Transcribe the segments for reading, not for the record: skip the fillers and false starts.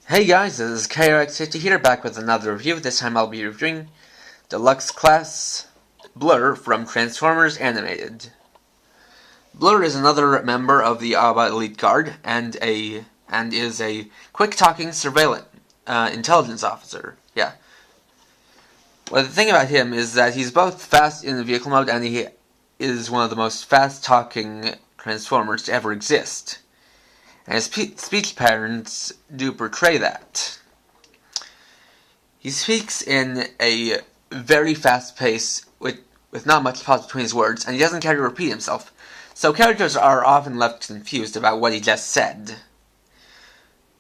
Hey guys, this is KRX50 here, back with another review. This time I'll be reviewing Deluxe Class Blurr from Transformers Animated. Blurr is another member of the Autobot Elite Guard and is a quick-talking surveillance intelligence officer. Yeah. Well, the thing about him is that he's both fast in the vehicle mode and he is one of the most fast-talking Transformers to ever exist. And his speech patterns do portray that. He speaks in a very fast pace with not much pause between his words, and he doesn't care to repeat himself, so characters are often left confused about what he just said,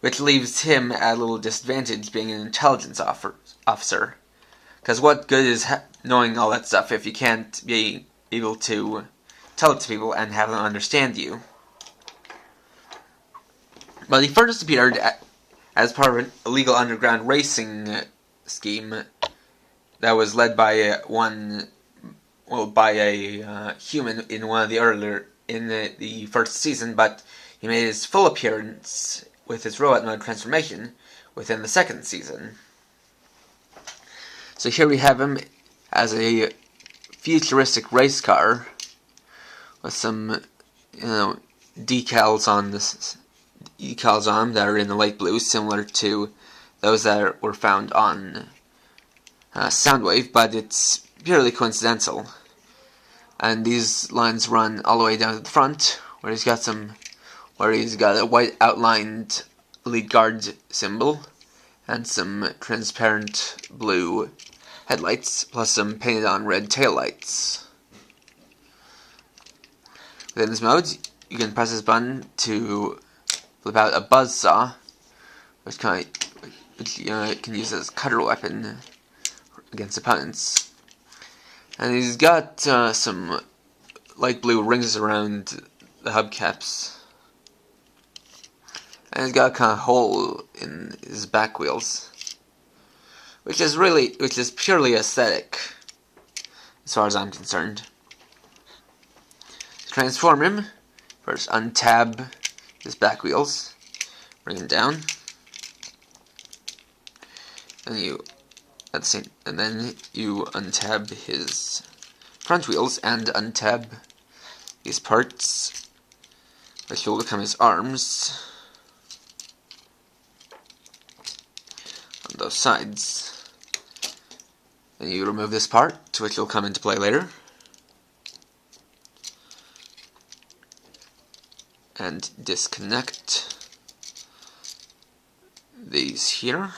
which leaves him at a little disadvantage being an intelligence officer. Because what good is knowing all that stuff if you can't be able to tell it to people and have them understand you? But he first appeared as part of an illegal underground racing scheme that was led by a human in one of the earlier in the first season, but he made his full appearance with his robot mode transformation within the second season. So here we have him as a futuristic race car with some, decals on that are in the light blue, similar to those that were found on Soundwave, but it's purely coincidental. And these lines run all the way down to the front, where he's got a white outlined Elite Guard symbol and some transparent blue headlights, plus some painted on red taillights. Within this mode, you can press this button to flip out a buzzsaw, which can use as a cutter weapon against opponents. And he's got some light blue rings around the hubcaps, and he's got a kind of hole in his back wheels, which is purely aesthetic, as far as I'm concerned. To transform him, first untab his back wheels, bring him down, and then you untab his front wheels and untab these parts, which will become his arms on those sides. Then you remove this part, which will come into play later, and disconnect these here.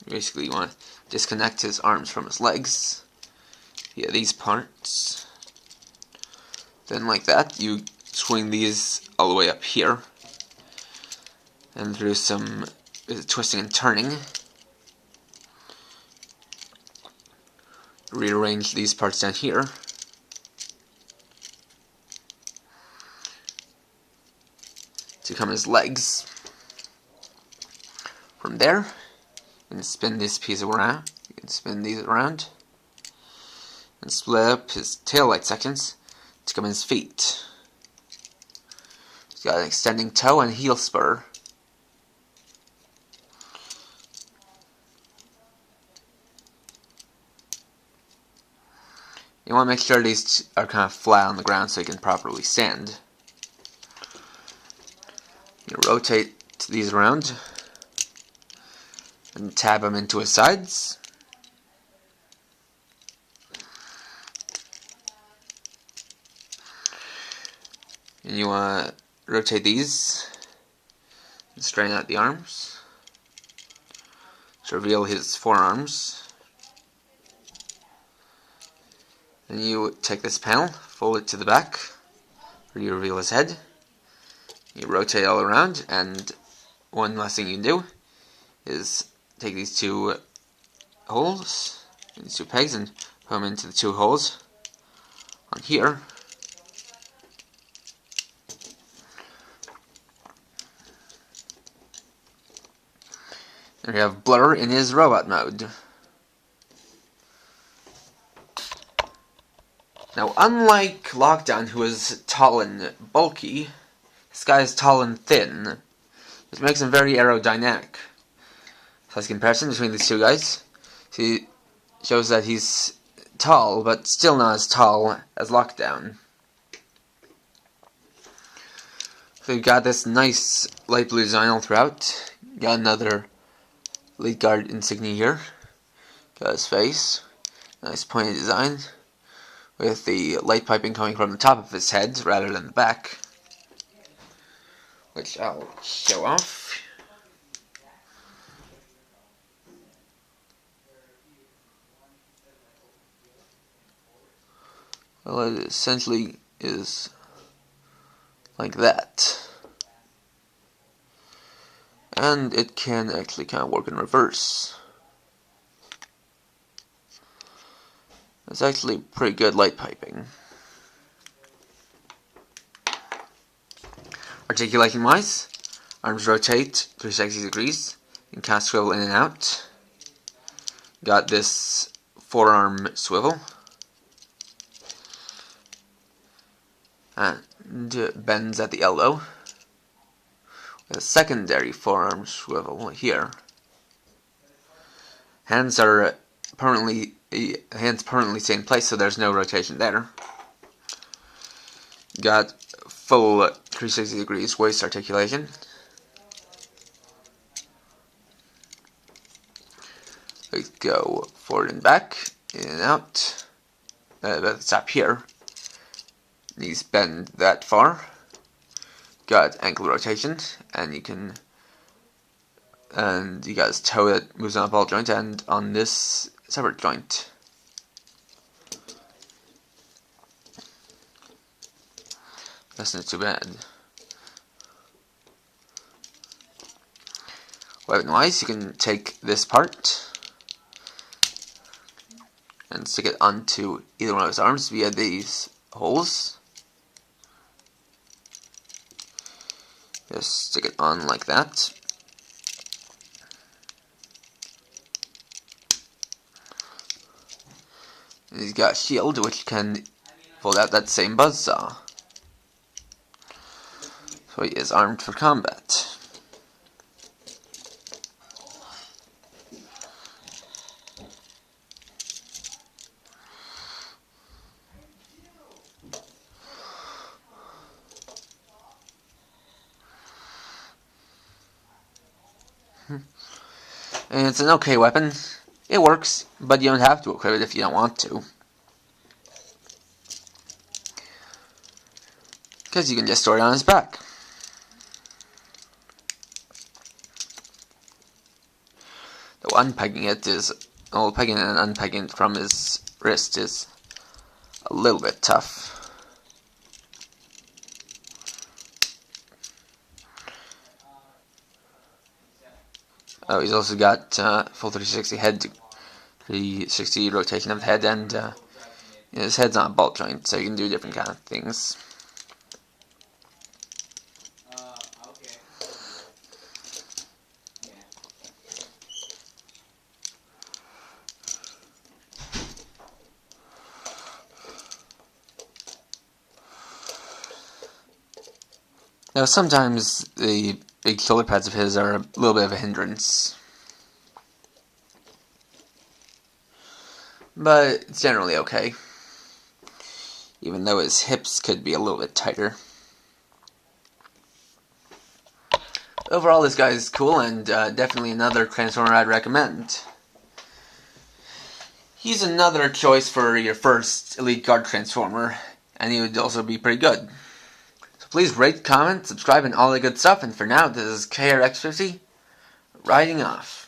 Basically, you want to disconnect his arms from his legs via these parts. Then, like that, you swing these all the way up here, and through some twisting and turning, rearrange these parts down here. To become his legs. From there, you can spin this piece around. You can spin these around and split up his taillight sections to become his feet. He's got an extending toe and heel spur. You want to make sure these are kind of flat on the ground so you can properly stand. You rotate these around and tab them into his sides. And you want to rotate these and straighten out the arms to reveal his forearms. Then you take this panel, fold it to the back, where you reveal his head. You rotate all around, and one last thing you can do is take these two holes, these two pegs, and put them into the two holes on here. And we have Blurr in his robot mode. Now, unlike Lockdown, who is tall and bulky, this guy is tall and thin, which makes him very aerodynamic. So as comparison between these two guys, see, shows that he's tall, but still not as tall as Lockdown. So you've got this nice light blue design all throughout. Got another Elite Guard insignia here. Got his face. Nice pointed design. With the light piping coming from the top of his head rather than the back. Which I'll show off. Well, it essentially is like that. And it can actually kind of work in reverse. It's actually pretty good light piping. Articulation wise, arms rotate 360 degrees. You can kind of swivel in and out. Got this forearm swivel. And bends at the elbow. With a secondary forearm swivel here. Hands permanently stay in place, so there's no rotation there. Got full 360 degrees waist articulation. We go forward and back, in and out. But stop here. Knees bend that far. Got ankle rotation, and you got his toe that moves on a ball joint and on this separate joint. That's not too bad. Weapon-wise, you can take this part and stick it onto either one of his arms via these holes. Just stick it on like that. And he's got a shield which can fold out that same buzzsaw. So he is armed for combat. And it's an okay weapon. It works, but you don't have to equip it if you don't want to. Because you can just store it on his back. Though unpegging it pegging and unpegging it from his wrist is a little bit tough. Oh, he's also got full 360 rotation of the head, and his head's not a ball joint, so you can do different kind of things. Now, sometimes the big shoulder pads of his are a little bit of a hindrance. But it's generally okay. Even though his hips could be a little bit tighter. Overall, this guy is cool and definitely another Transformer I'd recommend. He's another choice for your first Elite Guard Transformer, and he would also be pretty good. Please rate, comment, subscribe, and all that good stuff. And for now, this is KRX50, riding off.